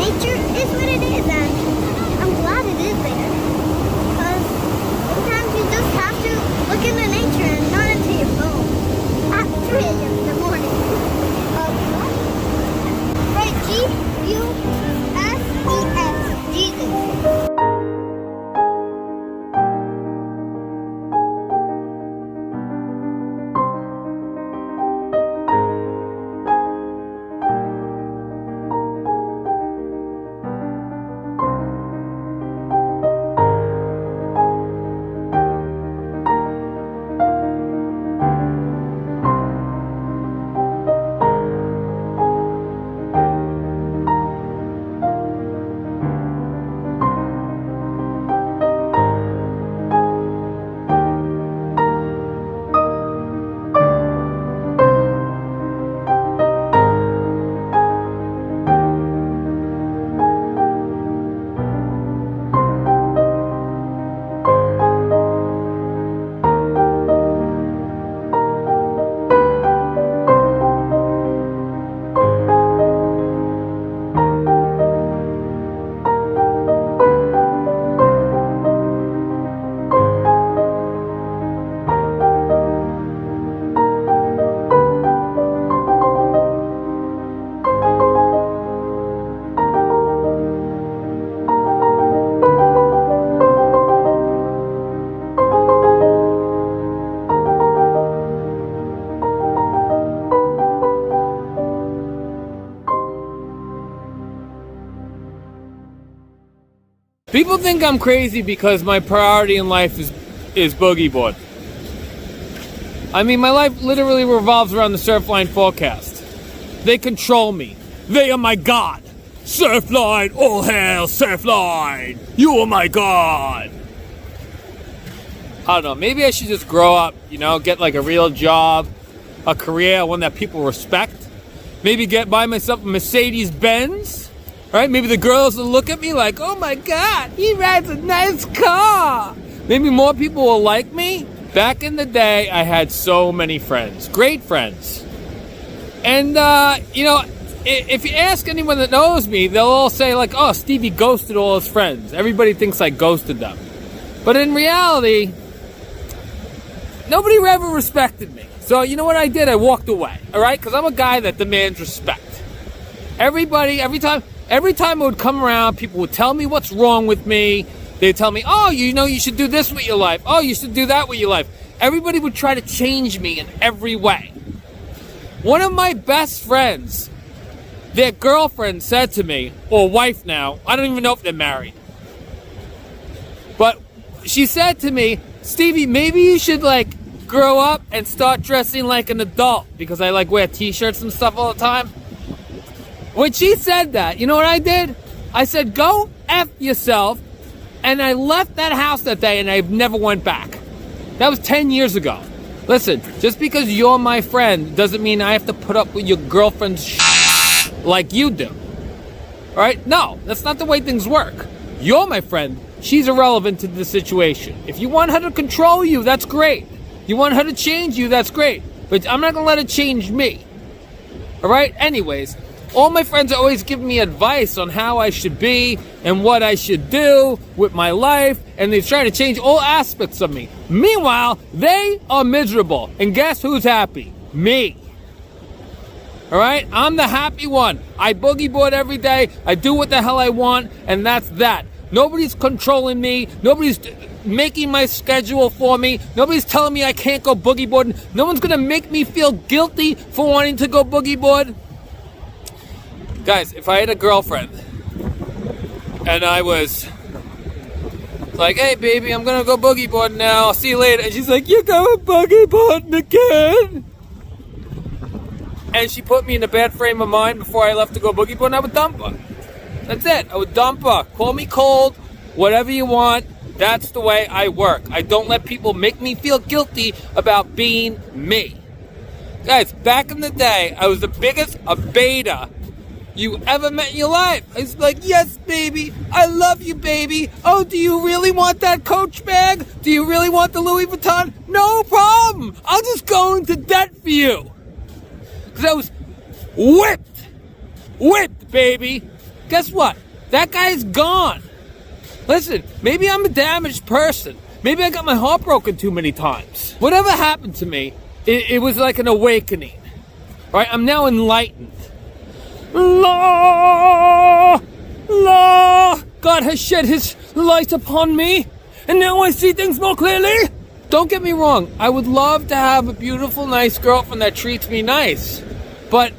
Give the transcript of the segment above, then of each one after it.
nature is what it is, and I'm glad it is there. Because sometimes you just have to look into nature and not into your phone at 3 a.m. in the morning. Right, G-U-S-E-S, Jesus. People think I'm crazy because my priority in life is boogie board. I mean, my life literally revolves around the Surfline forecast. They control me. They are my god. Surfline, all hail Surfline. You are my god. I don't know, maybe I should just grow up, get like a real job, a career, one that people respect. Maybe buy myself a Mercedes Benz. Right? Maybe the girls will look at me like, oh my god, he rides a nice car. Maybe more people will like me. Back in the day, I had so many friends. Great friends. And, if you ask anyone that knows me, they'll all say like, oh, Stevie ghosted all his friends. Everybody thinks I ghosted them. But in reality, nobody ever respected me. So you know what I did? I walked away. All right? Because I'm a guy that demands respect. Every time it would come around, people would tell me what's wrong with me. They'd tell me, oh, you should do this with your life. Oh, you should do that with your life. Everybody would try to change me in every way. One of my best friends, their girlfriend said to me, or wife now, I don't even know if they're married. But she said to me, Stevie, maybe you should grow up and start dressing like an adult because I wear t-shirts and stuff all the time. When she said that, you know what I did? I said, go F yourself. And I left that house that day and I never went back. That was 10 years ago. Listen, just because you're my friend doesn't mean I have to put up with your girlfriend's like you do. All right? No, that's not the way things work. You're my friend. She's irrelevant to the situation. If you want her to control you, that's great. You want her to change you, that's great. But I'm not going to let her change me. All right? Anyways, all my friends are always giving me advice on how I should be and what I should do with my life, and they're trying to change all aspects of me. Meanwhile, they are miserable. And guess who's happy? Me. All right? I'm the happy one. I boogie board every day. I do what the hell I want, and that's that. Nobody's controlling me. Nobody's making my schedule for me. Nobody's telling me I can't go boogie boarding. No one's going to make me feel guilty for wanting to go boogie board. Guys, if I had a girlfriend and I was like, hey, baby, I'm going to go boogie board now. I'll see you later. And she's like, you're going boogie boarding again? And she put me in a bad frame of mind before I left to go boogie boarding, I would dump her. That's it. I would dump her. Call me cold, whatever you want. That's the way I work. I don't let people make me feel guilty about being me. Guys, back in the day, I was the biggest beta you ever met in your life. I was like, yes, baby. I love you, baby. Oh, do you really want that Coach bag? Do you really want the Louis Vuitton? No problem. I'll just go into debt for you. Because I was whipped, baby. Guess what? That guy's gone. Listen, maybe I'm a damaged person. Maybe I got my heart broken too many times. Whatever happened to me, it was like an awakening. Right? I'm now enlightened. La, la, God has shed his light upon me, and now I see things more clearly. Don't get me wrong. I would love to have a beautiful, nice girlfriend that treats me nice. But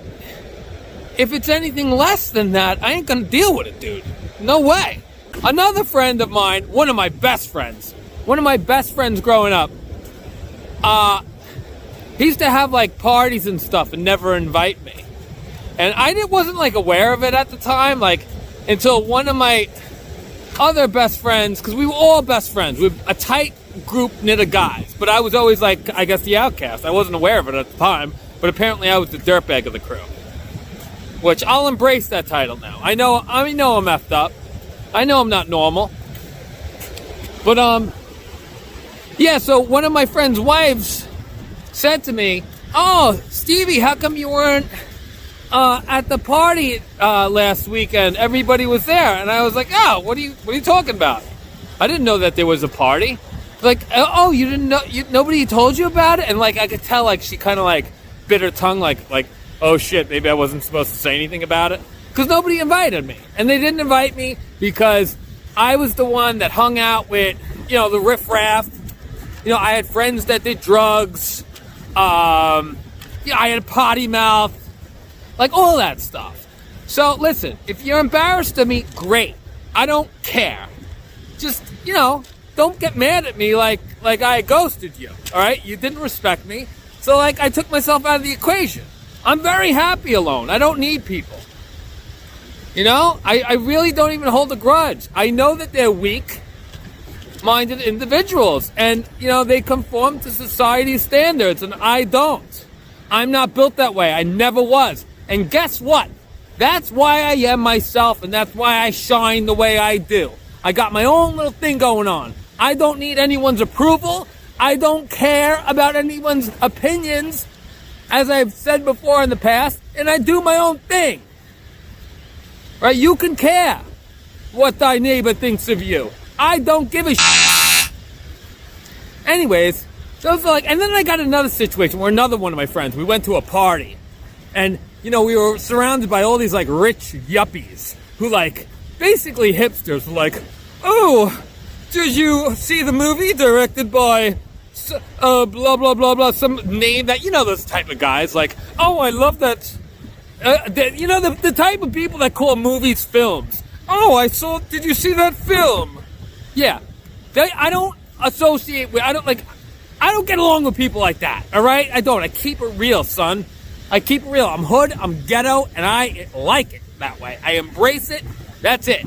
if it's anything less than that, I ain't gonna deal with it, dude. No way. Another friend of mine, one of my best friends growing up, he used to have like parties and stuff and never invite me. And wasn't like aware of it at the time, like until one of my other best friends, because we were all best friends. We were a tight group knit of guys, but I was always like, I guess, the outcast. I wasn't aware of it at the time, but apparently I was the dirtbag of the crew. Which I'll embrace that title now. I know I'm effed up. I know I'm not normal. But yeah, so one of my friend's wives said to me, "Oh, Stevie, how come you weren't at the party last weekend? Everybody was there." And I was like, "Oh, what are you talking about? I didn't know that there was a party." Like, "Oh, you didn't know? Nobody told you about it?" And like I could tell, like she kind of like bit her tongue, like, "Oh shit, maybe I wasn't supposed to say anything about it," because nobody invited me, and they didn't invite me because I was the one that hung out with, the riffraff. I had friends that did drugs. I had a potty mouth, like all that stuff. So listen, if you're embarrassed of me, great. I don't care. Just, don't get mad at me like I ghosted you, all right? You didn't respect me, so like I took myself out of the equation. I'm very happy alone. I don't need people. I really don't even hold a grudge. I know that they're weak-minded individuals, and, they conform to society's standards, and I don't. I'm not built that way. I never was. And guess what? That's why I am myself, and that's why I shine the way I do. I got my own little thing going on. I don't need anyone's approval. I don't care about anyone's opinions, as I've said before in the past, and I do my own thing. Right? You can care what thy neighbor thinks of you. I don't give a shit. Anyways, those are and then I got another situation where another one of my friends, we went to a party, and, we were surrounded by all these, rich yuppies who, basically hipsters were like, "Oh, did you see the movie directed by blah, blah, blah, blah, some name that," those type of guys, "Oh, I love that." The type of people that call movies films. "Oh, did you see that film?" Yeah. I don't associate with, I don't get along with people like that, all right? I don't. I keep it real, son. I keep it real. I'm hood, I'm ghetto, and I like it that way. I embrace it. That's it.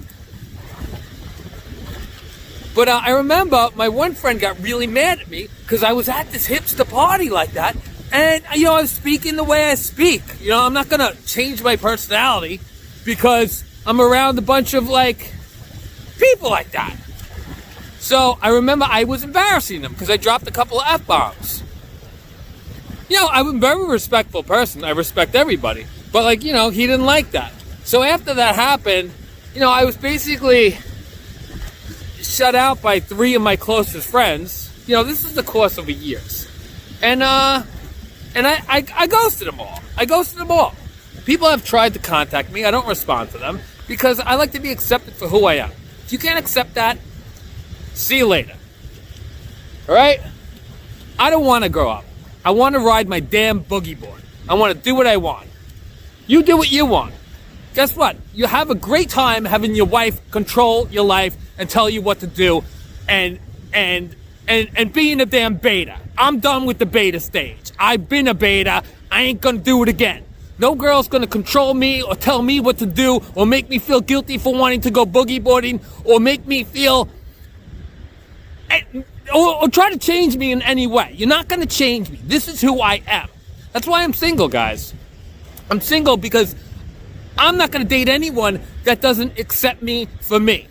But I remember my one friend got really mad at me because I was at this hipster party like that. And, I was speaking the way I speak. I'm not going to change my personality because I'm around a bunch of, people like that. So I remember I was embarrassing them because I dropped a couple of F-bombs. I'm a very respectful person. I respect everybody. But, he didn't like that. So after that happened, I was basically shut out by 3 of my closest friends. This is the course of years. And I ghosted them all. People have tried to contact me. I don't respond to them because I like to be accepted for who I am. If you can't accept that, see you later. All right? I don't want to grow up. I want to ride my damn boogie board. I want to do what I want. You do what you want. Guess what? You have a great time having your wife control your life and tell you what to do and being a damn beta. I'm done with the beta stage. I've been a beta. I ain't gonna do it again. No girl's gonna control me or tell me what to do or make me feel guilty for wanting to go boogie boarding or make me feel or try to change me in any way. You're not gonna change me. This is who I am. That's why I'm single, guys. I'm single because I'm not gonna date anyone that doesn't accept me for me.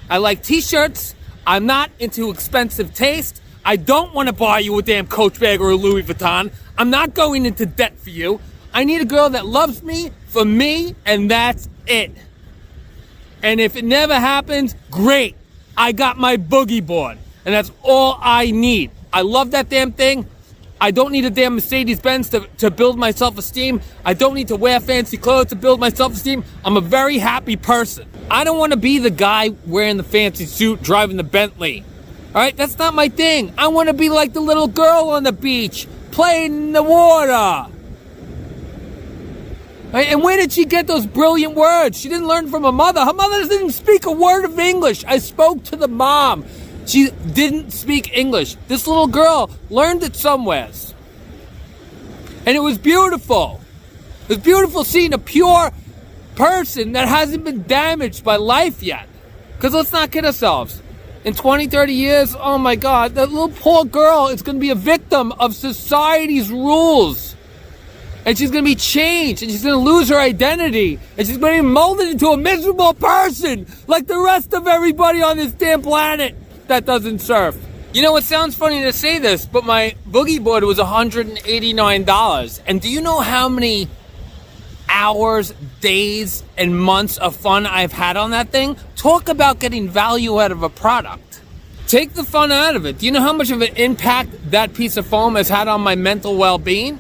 I like t-shirts. I'm not into expensive taste. I don't want to buy you a damn Coach bag or a Louis Vuitton. I'm not going into debt for you. I need a girl that loves me for me, and that's it. And if it never happens, great. I got my boogie board. And that's all I need. I love that damn thing. I don't need a damn Mercedes-Benz to build my self-esteem. I don't need to wear fancy clothes to build my self-esteem. I'm a very happy person. I don't want to be the guy wearing the fancy suit, driving the Bentley. All right, that's not my thing. I want to be like the little girl on the beach, playing in the water. All right, and where did she get those brilliant words? She didn't learn from her mother. Her mother doesn't even speak a word of English. I spoke to the mom. She didn't speak English. This little girl learned it somewheres. And it was beautiful. It was beautiful seeing a pure person that hasn't been damaged by life yet. Because let's not kid ourselves. In 20, 30 years, oh my God, that little poor girl is going to be a victim of society's rules. And she's going to be changed. And she's going to lose her identity. And she's going to be molded into a miserable person. Like the rest of everybody on this damn planet that doesn't surf. You know, it sounds funny to say this, but my boogie board was $189. And do you know how many hours, days, and months of fun I've had on that thing? Talk about getting value out of a product. Take the fun out of it. Do you know how much of an impact that piece of foam has had on my mental well-being?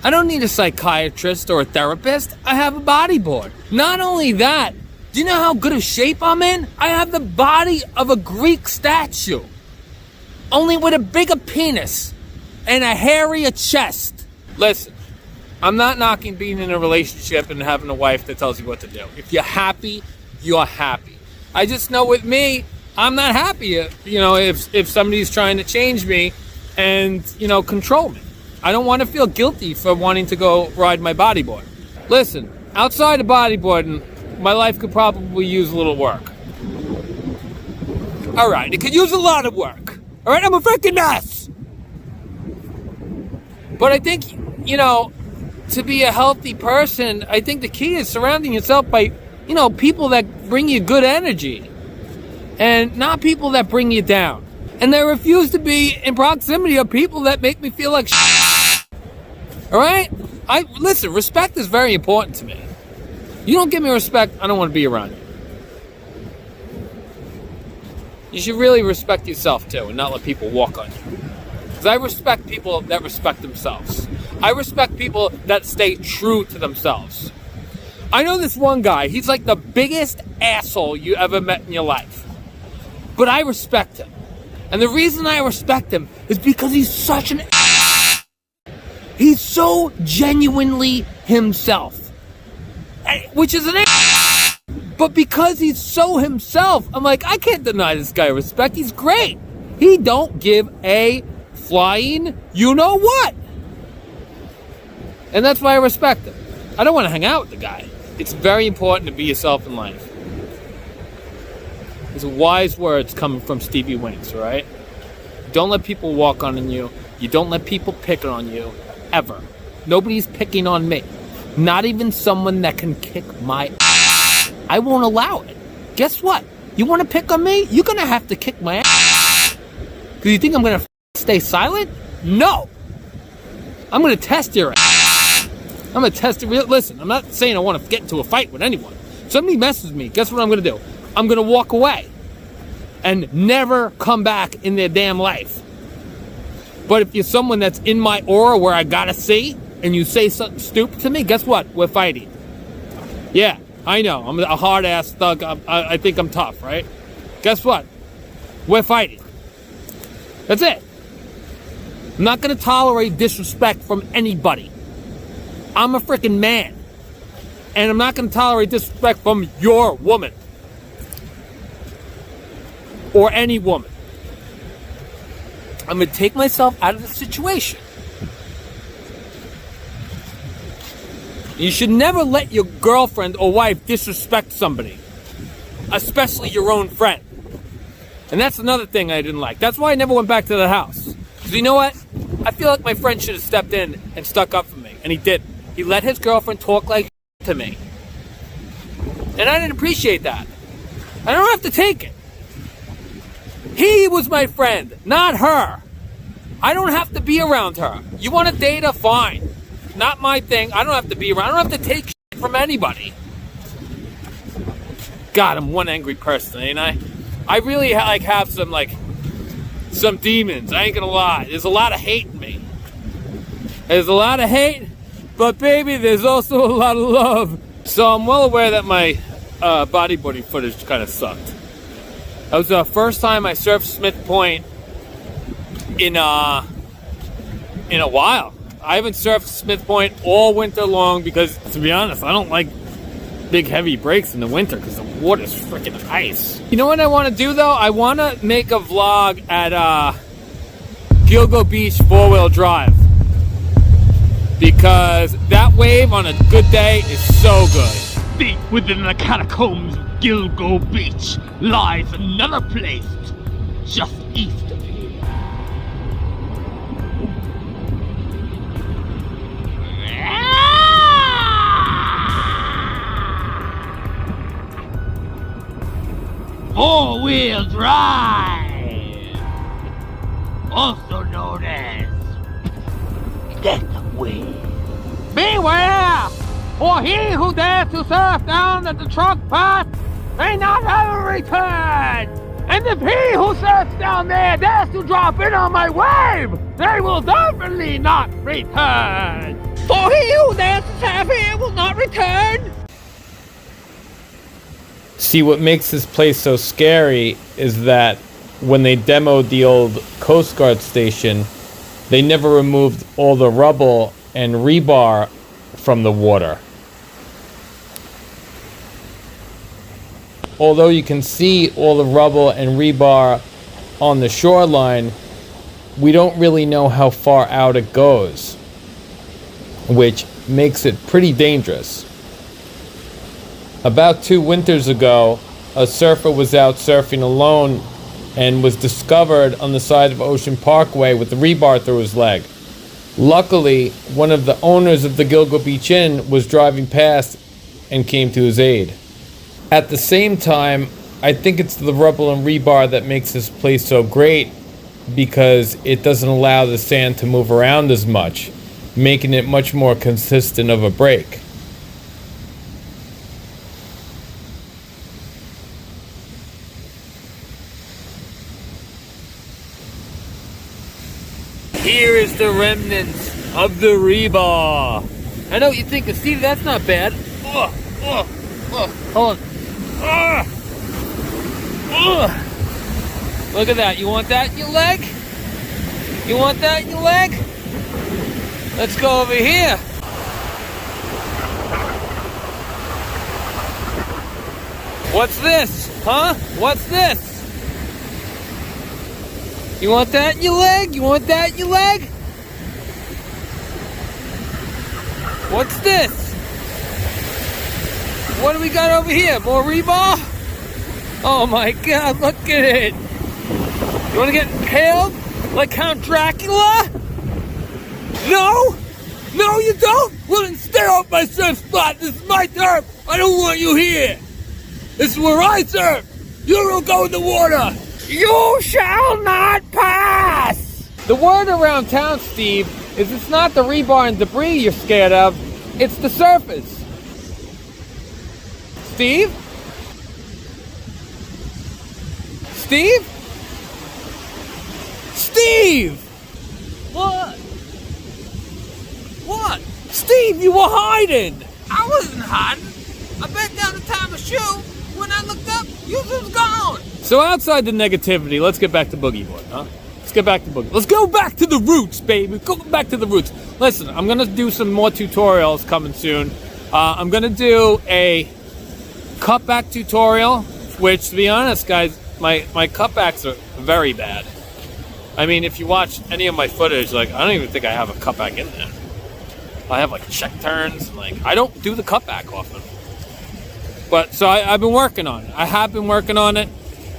I don't need a psychiatrist or a therapist. I have a bodyboard. Not only that, do you know how good of shape I'm in? I have the body of a Greek statue, only with a bigger penis and a hairier chest. Listen, I'm not knocking being in a relationship and having a wife that tells you what to do. If you're happy, you're happy. I just know with me, I'm not happy, if somebody's trying to change me and, control me. I don't want to feel guilty for wanting to go ride my bodyboard. Listen, outside of bodyboarding, my life could probably use a little work. All right, it could use a lot of work. All right, I'm a freaking mess. But I think, to be a healthy person, I think the key is surrounding yourself by, people that bring you good energy and not people that bring you down. And I refuse to be in proximity of people that make me feel like shit. All right? Listen, respect is very important to me. You don't give me respect, I don't want to be around you. You should really respect yourself too and not let people walk on you. Because I respect people that respect themselves. I respect people that stay true to themselves. I know this one guy, he's like the biggest asshole you ever met in your life. But I respect him. And the reason I respect him is because he's such an ass. He's so genuinely himself. Which is an ass. But because he's so himself, I'm like, I can't deny this guy respect. He's great. He don't give a flying you-know-what. And that's why I respect him. I don't want to hang out with the guy. It's very important to be yourself in life. These are wise words coming from Stevie Winx, all right? Don't let people walk on you. You don't let people pick on you, ever. Nobody's picking on me. Not even someone that can kick my ass. I won't allow it. Guess what? You want to pick on me? You're going to have to kick my ass. Because you think I'm going to stay silent? No. I'm going to test your ass. I'm going to test it. Listen, I'm not saying I want to get into a fight with anyone. If somebody messes with me, guess what I'm going to do? I'm going to walk away and never come back in their damn life. But if you're someone that's in my aura where I got to see, and you say something stupid to me, guess what? We're fighting. Yeah, I know. I'm a hard-ass thug. I think I'm tough, right? Guess what? We're fighting. That's it. I'm not going to tolerate disrespect from anybody. I'm a freaking man. And I'm not going to tolerate disrespect from your woman. Or any woman. I'm going to take myself out of the situation. You should never let your girlfriend or wife disrespect somebody, especially your own friend. And that's another thing I didn't like. That's why I never went back to the house. Because you know what? I feel like my friend should have stepped in and stuck up for me, and he didn't. He let his girlfriend talk like to me. And I didn't appreciate that. I don't have to take it. He was my friend, not her. I don't have to be around her. You want to date her? Fine. Not my thing. I don't have to be around. I don't have to take shit from anybody. God, I'm one angry person, ain't I? I really like have some demons. I ain't gonna lie. There's a lot of hate in me. There's a lot of hate, but baby, there's also a lot of love. So I'm well aware that my bodyboarding footage kind of sucked. That was the first time I surfed Smith Point in a while. I haven't surfed Smith Point all winter long because, to be honest, I don't like big heavy breaks in the winter because the water's freaking ice. You know what I want to do though? I want to make a vlog at Gilgo Beach 4-wheel drive, because that wave on a good day is so good. Deep within the catacombs of Gilgo Beach lies another place just east of here. 4-wheel drive, also known as Death Wave. Beware! For he who dares to surf down at the truck path may not ever return! And if he who surfs down there dares to drop in on my wave, they will definitely not return! For he who dares to surf here will not return! See, what makes this place so scary is that when they demoed the old Coast Guard station, they never removed all the rubble and rebar from the water. Although you can see all the rubble and rebar on the shoreline, we don't really know how far out it goes, which makes it pretty dangerous. About 2 winters ago, a surfer was out surfing alone and was discovered on the side of Ocean Parkway with the rebar through his leg. Luckily, one of the owners of the Gilgo Beach Inn was driving past and came to his aid. At the same time, I think it's the rubble and rebar that makes this place so great, because it doesn't allow the sand to move around as much, making it much more consistent of a break. Here is the remnants of the rebar. I know what you're thinking, Steve, that's not bad. Hold on. Look at that. You want that in your leg? You want that in your leg? Let's go over here. What's this? Huh? What's this? You want that in your leg? You want that in your leg? What's this? What do we got over here? More rebar? Oh my God, look at it. You want to get impaled like Count Dracula? No? No, you don't? Well, then stay off my surf spot. This is my turf. I don't want you here. This is where I surf. You don't go in the water. You shall not pass! The word around town, Steve, is it's not the rebar and debris you're scared of, it's the surface. Steve? Steve? Steve! What? What? Steve, you were hiding! I wasn't hiding. I bent down to tie my shoe. When I looked up, you was gone. So outside the negativity, let's get back to Boogie Board, huh? Let's get back to Boogie. Let's go back to the roots, baby. Go back to the roots. Listen, I'm going to do some more tutorials coming soon. I'm going to do a cutback tutorial, which, to be honest, guys, my cutbacks are very bad. I mean, if you watch any of my footage, like, I don't even think I have a cutback in there. I have, like, check turns. And, like, I don't do the cutback often. But, so I've been working on it. I have been working on it.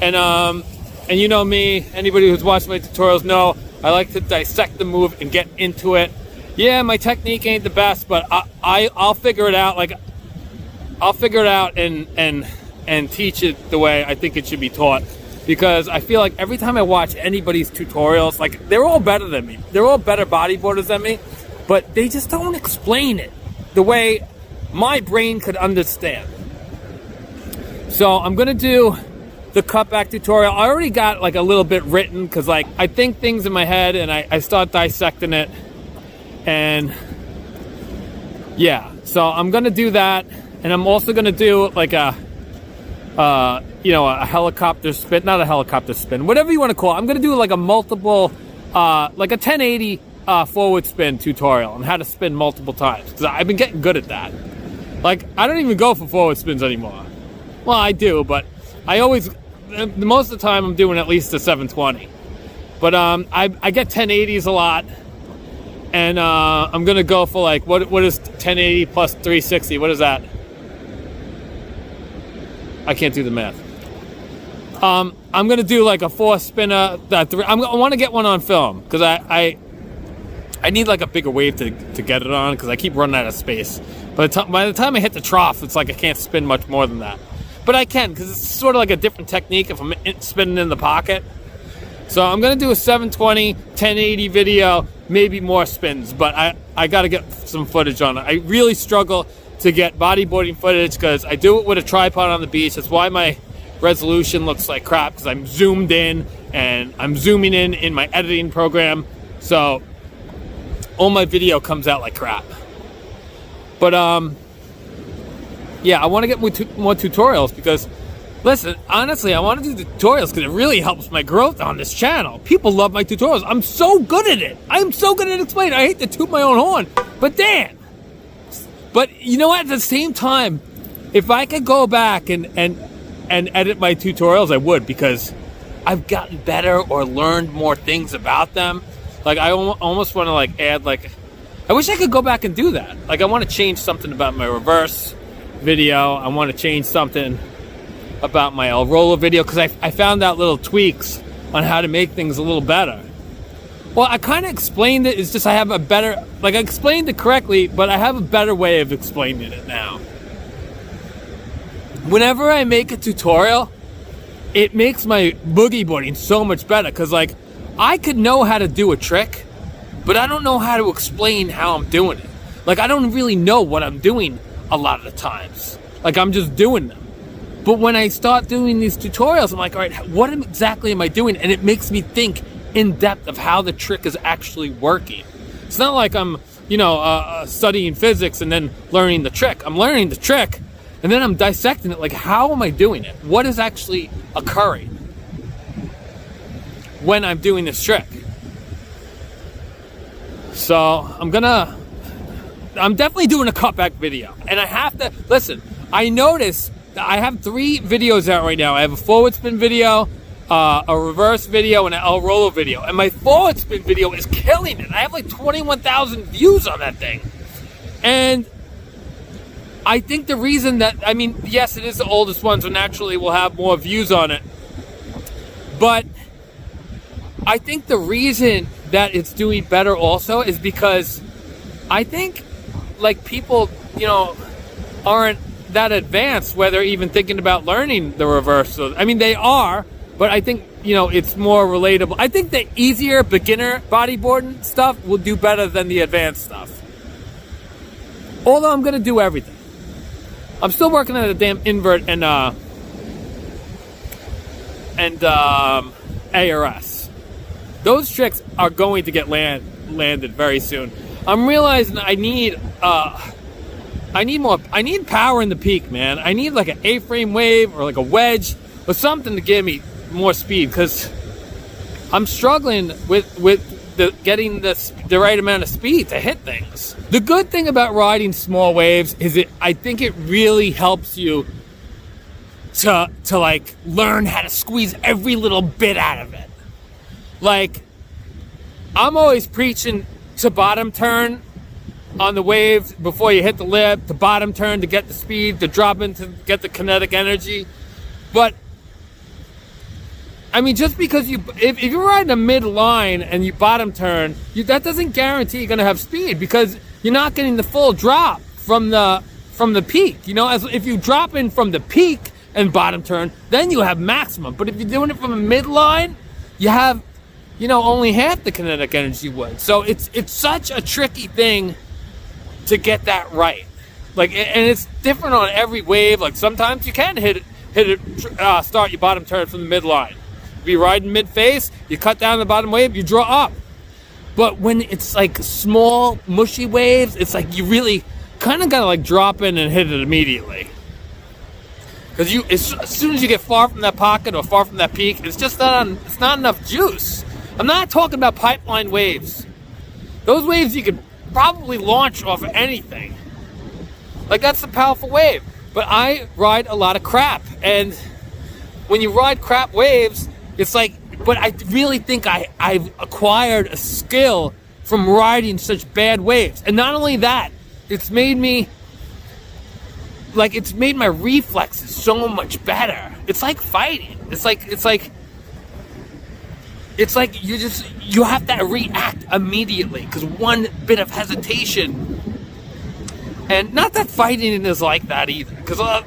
And you know me, anybody who's watched my tutorials know, I like to dissect the move and get into it. Yeah, my technique ain't the best, but I'll figure it out. Like, I'll figure it out and teach it the way I think it should be taught. Because I feel like every time I watch anybody's tutorials, like, they're all better than me. They're all better bodyboarders than me, but they just don't explain it the way my brain could understand. So I'm gonna do the cutback tutorial. I already got like a little bit written because like I think things in my head and I start dissecting it, and yeah, so I'm gonna do that. And I'm also gonna do like a helicopter spin, not a helicopter spin, whatever you want to call it. I'm gonna do like a multiple like a 1080 forward spin tutorial on how to spin multiple times, because I've been getting good at that. Like, I don't even go for forward spins anymore. Well, I do, but I always, most of the time I'm doing at least a 720. But I get 1080s a lot, and I'm gonna go for like, what is 1080 plus 360? What is that? I can't do the math. I'm gonna do like a 4 spinner. I want to get one on film because I need like a bigger wave to get it on, because I keep running out of space. By the time I hit the trough, it's like I can't spin much more than that. But I can, because it's sort of like a different technique if I'm spinning in the pocket. So I'm going to do a 720, 1080 video, maybe more spins. But I got to get some footage on it. I really struggle to get bodyboarding footage because I do it with a tripod on the beach. That's why my resolution looks like crap, because I'm zoomed in and I'm zooming in my editing program. So all my video comes out like crap. But yeah, I want to get more tutorials because, listen, honestly, I want to do the tutorials because it really helps my growth on this channel. People love my tutorials. I'm so good at it. I'm so good at explaining. I hate to toot my own horn, but damn. But you know what? At the same time, if I could go back and edit my tutorials, I would, because I've gotten better or learned more things about them. Like, I almost want to like add like, I wish I could go back and do that. Like, I want to change something about my reverse video. I want to change something about my El Rolo video, because I found out little tweaks on how to make things a little better. Well, I kind of explained it. It's just I have a better, like, I explained it correctly, but I have a better way of explaining it now. Whenever I make a tutorial, it makes my boogie boarding so much better, because like, I could know how to do a trick, but I don't know how to explain how I'm doing it. Like, I don't really know what I'm doing a lot of the times. Like, I'm just doing them. But when I start doing these tutorials, I'm like, all right, what exactly am I doing? And it makes me think in depth of how the trick is actually working. It's not like I'm, studying physics and then learning the trick. I'm learning the trick, and then I'm dissecting it. Like, how am I doing it? What is actually occurring when I'm doing this trick? So I'm definitely doing a cutback video, and I have to listen. I noticed that I have 3 videos out right now. I have a forward spin video, a reverse video, and an El Rolo video. And my forward spin video is killing it. I have like 21,000 views on that thing. And I think the reason that, I mean, yes, it is the oldest one, so naturally we'll have more views on it. But I think the reason that it's doing better also is because I think, like, people, aren't that advanced where they're even thinking about learning the reverse. So, I mean, they are, but I think, it's more relatable. I think the easier beginner bodyboarding stuff will do better than the advanced stuff. Although I'm going to do everything. I'm still working on a damn invert and ARS. Those tricks are going to get landed very soon. I'm realizing I need power in the peak, man. I need like an A-frame wave or like a wedge or something to give me more speed, because I'm struggling with getting the right amount of speed to hit things. The good thing about riding small waves is I think it really helps you to like learn how to squeeze every little bit out of it. Like, I'm always preaching to bottom turn on the waves before you hit the lip, to bottom turn to get the speed, to drop in to get the kinetic energy. But I mean, just because if you're riding a mid-line and you bottom turn, that doesn't guarantee you're going to have speed, because you're not getting the full drop from the peak. As if you drop in from the peak and bottom turn, then you have maximum. But if you're doing it from a mid-line, you have, only half the kinetic energy you would. So it's such a tricky thing to get that right. Like, and it's different on every wave. Like, sometimes you can hit it start your bottom turn from the midline. If you're riding mid-face, you cut down the bottom wave, you draw up. But when it's like small, mushy waves, it's like you really kind of gotta like drop in and hit it immediately. Because as soon as you get far from that pocket or far from that peak, it's just it's not enough juice. I'm not talking about pipeline waves. Those waves you could probably launch off of anything. Like, that's a powerful wave. But I ride a lot of crap. And when you ride crap waves, it's like, but I really think I've acquired a skill from riding such bad waves. And not only that, it's made my reflexes so much better. It's like fighting. It's like you have to react immediately, because one bit of hesitation. And not that fighting is like that either, because a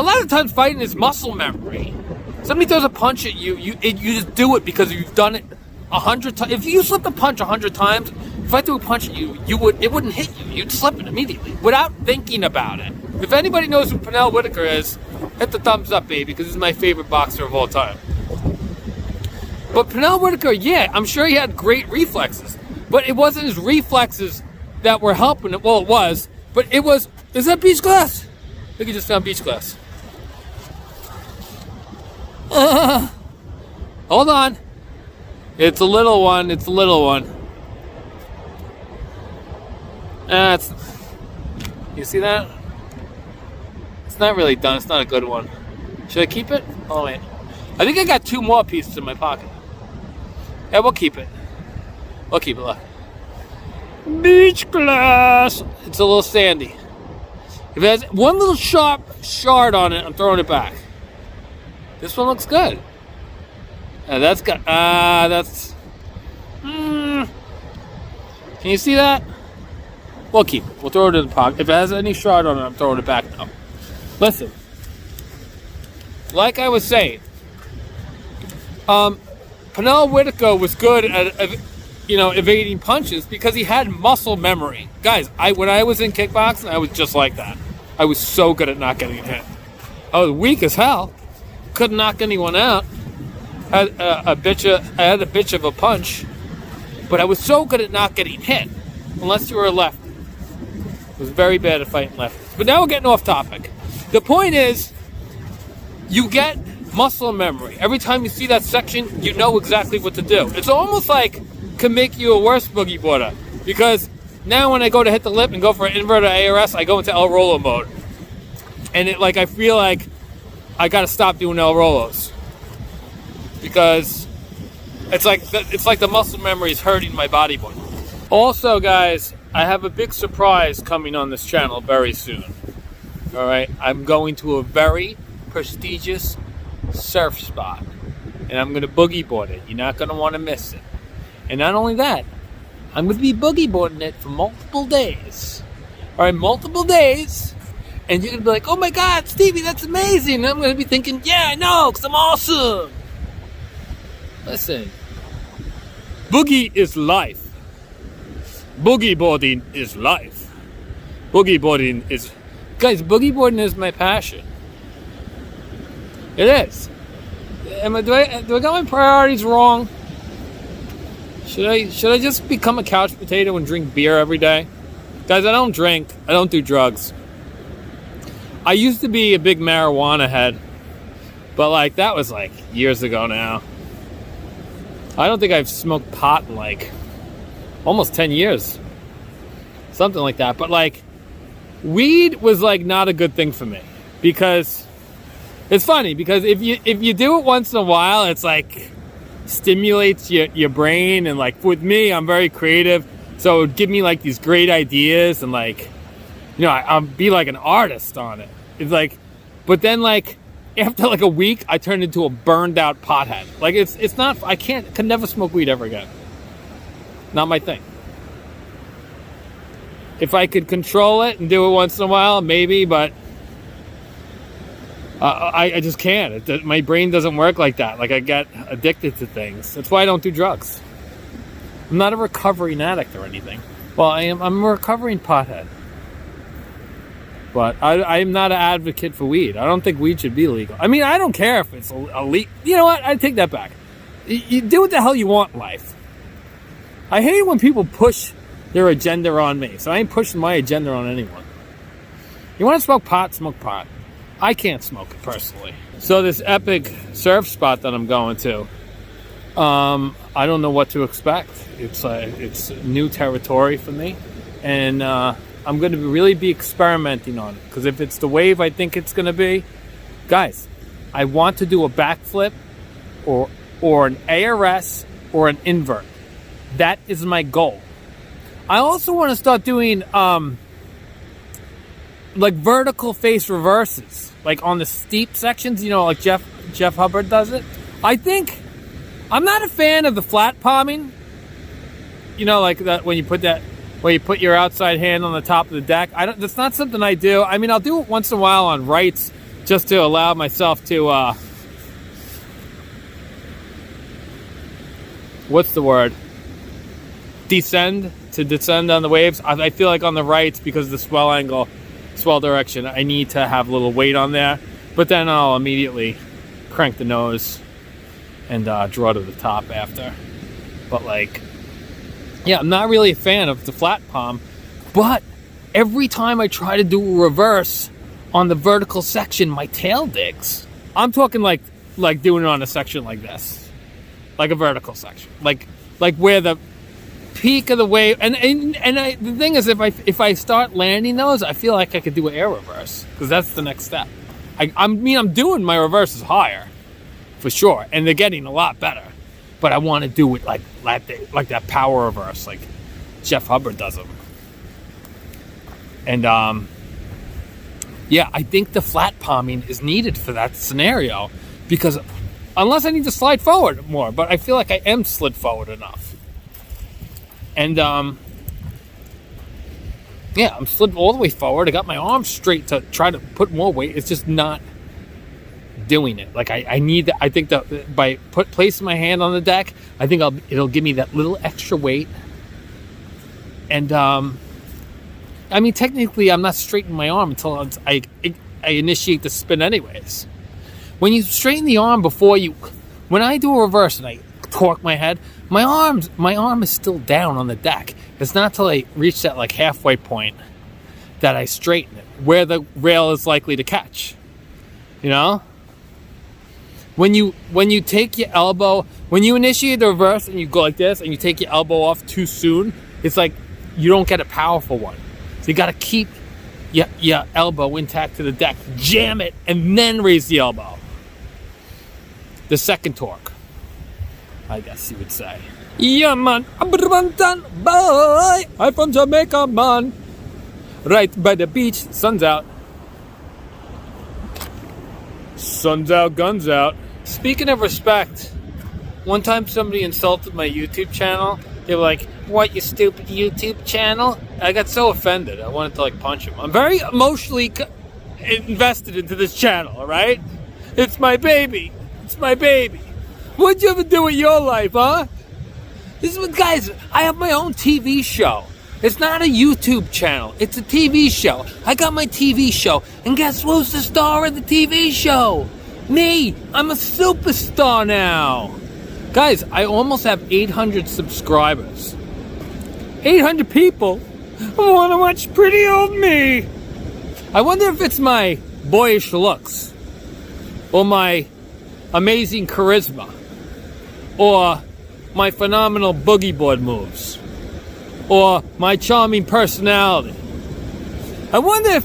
lot of times fighting is muscle memory. Somebody throws a punch at you, you just do it because you've done it 100 times. If you slip a punch 100 times, if I threw a punch at you, it wouldn't hit you. You'd slip it immediately without thinking about it. If anybody knows who Pernell Whitaker is, hit the thumbs up, baby, because this is my favorite boxer of all time. But Pernell Whitaker, yeah, I'm sure he had great reflexes, but it wasn't his reflexes that were helping it. Well, it was, but it was. Is that beach glass? I think he just found beach glass. Hold on. It's a little one. It's a little one. You see that? It's not really done. It's not a good one. Should I keep it? Oh, wait. I think I got 2 more pieces in my pocket. Yeah, we'll keep it. We'll keep it. Look. Beach glass. It's a little sandy. If it has one little sharp shard on it, I'm throwing it back. This one looks good. That's got. That's. Can you see that? We'll keep it. We'll throw it in the pocket. If it has any shard on it, I'm throwing it back now. Listen. Like I was saying, Pernell Whitaker was good at evading punches because he had muscle memory. Guys, when I was in kickboxing, I was just like that. I was so good at not getting hit. I was weak as hell. Couldn't knock anyone out. I had a bitch of a punch, but I was so good at not getting hit, unless you were a left. I was very bad at fighting lefties. But now we're getting off topic. The point is, you get muscle memory. Every time you see that section, you know exactly what to do. It's almost like can make you a worse boogie boarder, because now when I go to hit the lip and go for an inverted ARS, I go into El Rolo mode, and I feel like I got to stop doing El Rolos, because it's like the muscle memory is hurting my bodyboard. Also, guys, I have a big surprise coming on this channel very soon. All right, I'm going to a very prestigious surf spot, and I'm going to boogie board it. You're not going to want to miss it. And not only that, I'm going to be boogie boarding it for multiple days. All right, multiple days. And you're going to be like, oh my God, Stevie, that's amazing. And I'm going to be thinking, yeah, I know, because I'm awesome. Listen, boogie is life. Boogie boarding is life. Boogie boarding is... Guys, boogie boarding is my passion. It is. Do I got my priorities wrong? Should I just become a couch potato and drink beer every day? Guys, I don't drink. I don't do drugs. I used to be a big marijuana head, but that was years ago now. I don't think I've smoked pot in almost 10 years. Something like that. But weed was not a good thing for me, because it's funny, because if you do it once in a while, it's stimulates your brain, and with me, I'm very creative, so it would give me these great ideas, and I'll be an artist on it. It's but then after a week, I turned into a burned out pothead. It's not, I can never smoke weed ever again. Not my thing. If I could control it and do it once in a while, maybe, but I just can't. My brain doesn't work like that. I get addicted to things. That's why I don't do drugs. I'm not a recovering addict or anything. Well, I'm a recovering pothead. But I'm not an advocate for weed. I don't think weed should be legal. I mean, I don't care if it's illegal. You know what? I take that back. You do what the hell you want in life. I hate when people push their agenda on me. So I ain't pushing my agenda on anyone. You want to smoke pot? Smoke pot. I can't smoke it personally. So this epic surf spot that I'm going to, I don't know what to expect. It's new territory for me. And I'm going to really be experimenting on it. Because if it's the wave I think it's going to be, guys, I want to do a backflip or an ARS or an invert. That is my goal. I also want to start doing like vertical face reverses, like on the steep sections, you know, like Jeff Hubbard does it. I think I'm not a fan of the flat palming. You know, like that when you put your outside hand on the top of the deck. That's not something I do. I mean, I'll do it once in a while on rights just to allow myself to what's the word? Descend on the waves. I feel like on the rights, because of the swell angle, swell direction, I need to have a little weight on there. But then I'll immediately crank the nose and draw to the top after. But like, yeah, I'm not really a fan of the flat palm. But every time I try to do a reverse on the vertical section, my tail digs. I'm talking like doing it on a section like this, like a vertical section, like where the peak of the wave, and the thing is, if I start landing those, I feel like I could do an air reverse, because that's the next step. I'm doing my reverses higher, for sure, and they're getting a lot better. But I want to do it like that power reverse, like Jeff Hubbard does them. And yeah, I think the flat palming is needed for that scenario, because unless I need to slide forward more, but I feel like I am slid forward enough. And yeah, I'm slid all the way forward. I got my arms straight to try to put more weight. It's just not doing it. Like I need that. I think that by placing my hand on the deck, I think it'll give me that little extra weight. And I mean, technically, I'm not straightening my arm until I initiate the spin anyways. When you straighten the arm when I do a reverse and I torque my head, my arm is still down on the deck. It's not till I reach that like halfway point that I straighten it, where the rail is likely to catch. You know? When you take your elbow, when you initiate the reverse and you go like this and you take your elbow off too soon, it's like you don't get a powerful one. So you got to keep your elbow intact to the deck, jam it, and then raise the elbow. The second torque, I guess you would say. Yeah, man. Boy, I'm from Jamaica, man. Right by the beach, sun's out. Sun's out, guns out. Speaking of respect, one time somebody insulted my YouTube channel. They were like, "What, you stupid YouTube channel?" I got so offended, I wanted to like punch him. I'm very emotionally invested into this channel, all right? It's my baby. It's my baby. What'd you ever do with your life, huh? This is what, guys, I have my own TV show. It's not a YouTube channel. It's a TV show. I got my TV show. And guess who's the star of the TV show? Me. I'm a superstar now. Guys, I almost have 800 subscribers. 800 people who want to watch pretty old me. I wonder if it's my boyish looks, or my amazing charisma, or my phenomenal boogie board moves, or my charming personality. I wonder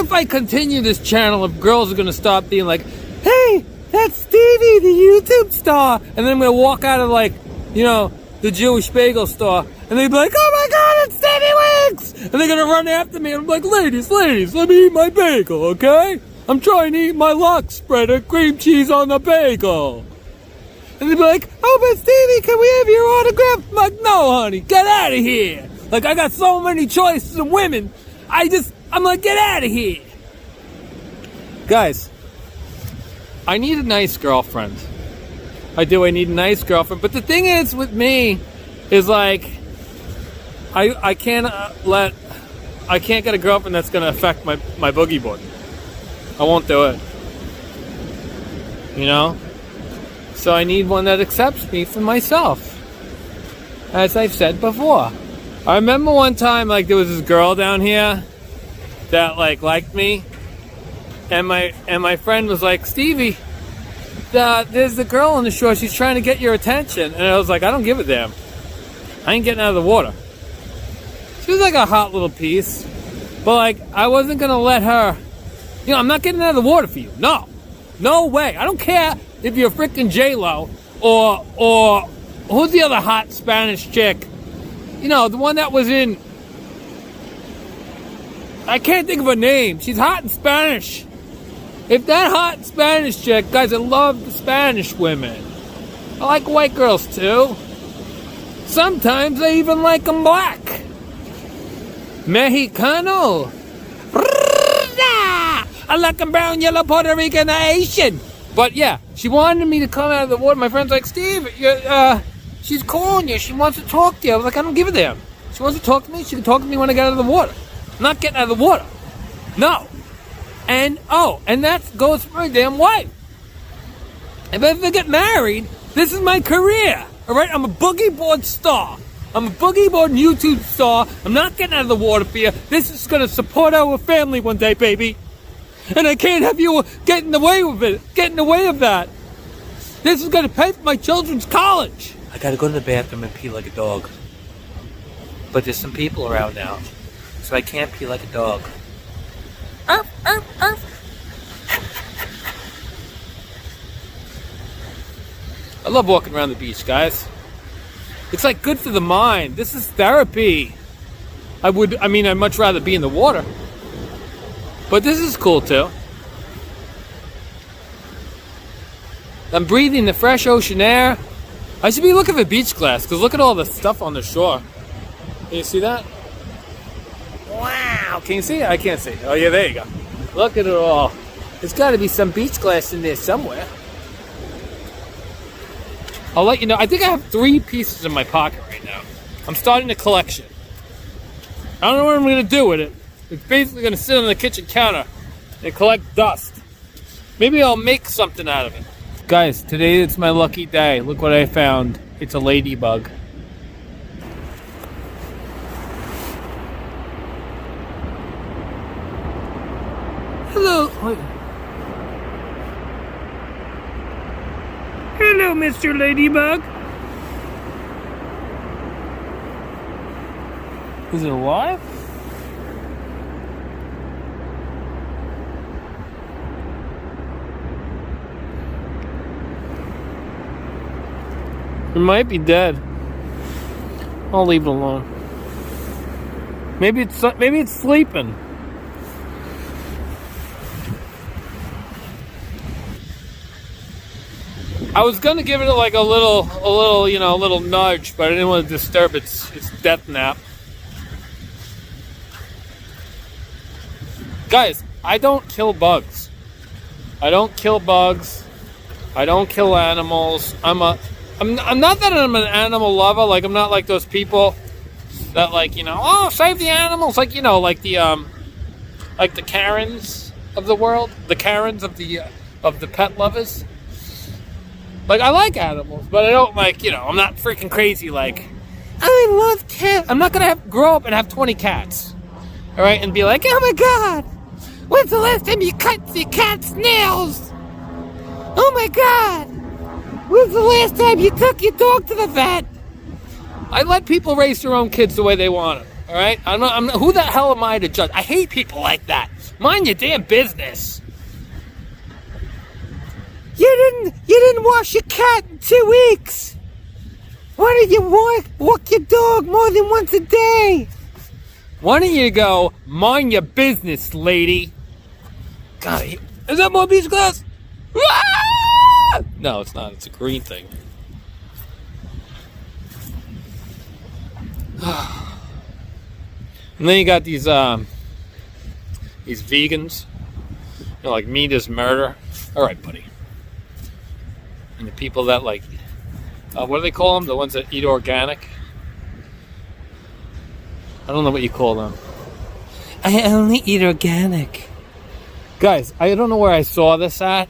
if I continue this channel, if girls are gonna stop being like, "Hey, that's Stevie, the YouTube star," and then I'm gonna walk out of like, you know, the Jewish bagel store, and they'd be like, "Oh my God, it's Stevie Winx!" And they're gonna run after me, and I'm like, ladies, let me eat my bagel, okay? I'm trying to eat my lox spreader, cream cheese on the bagel. And they'd be like, "Oh, but Stevie, can we have your autograph?" I'm like, "No, honey, get out of here." Like, I got so many choices of women. I'm like, get out of here. Guys, I need a nice girlfriend. I need a nice girlfriend. But the thing is with me is like, I can't let I can't get a girlfriend that's gonna affect my boogie board. I won't do it. You know? So I need one that accepts me for myself. As I've said before. I remember one time, like, there was this girl down here that, like, liked me. And my friend was like, Stevie, there's the girl on the shore. She's trying to get your attention. And I was like, I don't give a damn. I ain't getting out of the water. She was like a hot little piece. But, like, I wasn't going to let her... You know, I'm not getting out of the water for you. No. No way. I don't care if you're freaking J-Lo or who's the other hot Spanish chick? You know, the one that was in... I can't think of her name. She's hot in Spanish. If that hot Spanish chick... Guys, I love the Spanish women. I like white girls, too. Sometimes I even like them black. Mexicano. I like them brown, yellow, Puerto Rican, Asian. But yeah, she wanted me to come out of the water. My friend's like, Steve, she's calling you. She wants to talk to you. I was like, I don't give a damn. She wants to talk to me. She can talk to me when I get out of the water. I'm not getting out of the water. No. And that goes for my damn wife. If I ever get married, this is my career. All right, I'm a boogie board star. I'm a boogie board YouTube star. I'm not getting out of the water for you. This is going to support our family one day, baby. And I can't have you get in the way of it. Get in the way of that. This is going to pay for my children's college. I got to go to the bathroom and pee like a dog. But there's some people around now. So I can't pee like a dog. Arf, arf, arf. I love walking around the beach, guys. It's like good for the mind. This is therapy. I'd much rather be in the water. But this is cool too. I'm breathing the fresh ocean air. I should be looking for beach glass because look at all the stuff on the shore. Can you see that? Wow. Can you see it? I can't see it. Oh yeah, there you go. Look at it all. There's got to be some beach glass in there somewhere. I'll let you know. I think I have 3 pieces in my pocket right now. I'm starting a collection. I don't know what I'm going to do with it. It's basically going to sit on the kitchen counter and collect dust. Maybe I'll make something out of it. Guys, today it's my lucky day. Look what I found. It's a ladybug. Hello. Hello, Mr. Ladybug. Is it alive? It might be dead. I'll leave it alone. Maybe it's sleeping. I was gonna give it like a little nudge, but I didn't want to disturb its death nap. Guys, I don't kill bugs. I don't kill bugs. I don't kill animals. I'm not that I'm an animal lover. Like I'm not like those people that save the animals. Like the Karens of the world, the Karens of the pet lovers. Like I like animals, but I don't I'm not freaking crazy. Like I love cats. I'm not gonna grow up and have 20 cats. All right, and be like, oh my god, when's the last time you cut the cat's nails? Oh my god. When's the last time you took your dog to the vet? I let people raise their own kids the way they want them. All right? Who the hell am I to judge? I hate people like that. Mind your damn business. You didn't wash your cat in 2 weeks. Why don't you walk your dog more than once a day? Why don't you go mind your business, lady? God, is that more beach glass? No, it's not. It's a green thing. And then you got these vegans. Like meat is murder. All right, buddy. And the people that what do they call them? The ones that eat organic. I don't know what you call them. I only eat organic. Guys, I don't know where I saw this at,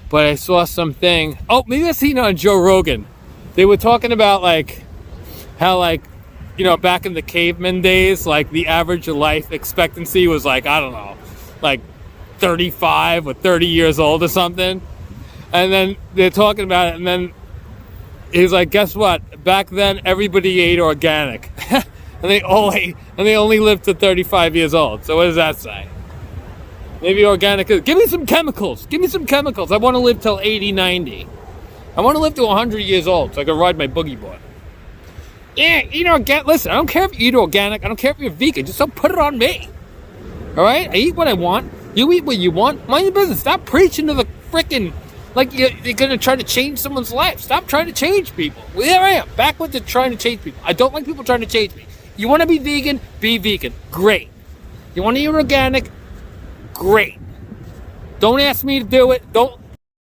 but I saw something. Oh, maybe I seen it on Joe Rogan. They were talking about like how like, you know, back in the caveman days, like the average life expectancy was like, I don't know, like 35 or 30 years old or something. And then they're talking about it, and then he's like, guess what? Back then everybody ate organic. and they only lived to 35 years old. So what does that say? Maybe organic is, give me some chemicals. Give me some chemicals. I want to live till 80, 90. I want to live to 100 years old so I can ride my boogie board. Yeah, eat organic. Listen, I don't care if you eat organic. I don't care if you're vegan. Just don't put it on me. All right? I eat what I want. You eat what you want. Mind your business. Stop preaching to the freaking, like you're going to try to change someone's life. Stop trying to change people. Well, there I am, back with the trying to change people. I don't like people trying to change me. You want to be vegan? Be vegan. Great. You want to eat organic? Great. Don't ask me to do it. Don't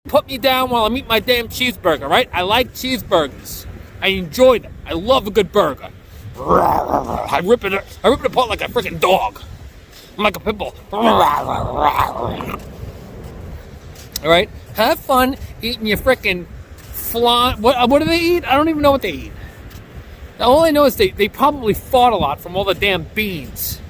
put me down while I'm eating my damn cheeseburger, right? I like cheeseburgers. I enjoy them. I love a good burger. I rip it apart like a freaking dog. I'm like a pit bull. All right? Have fun eating your freaking flan. What do they eat? I don't even know what they eat. All I know is they probably fought a lot from all the damn beans.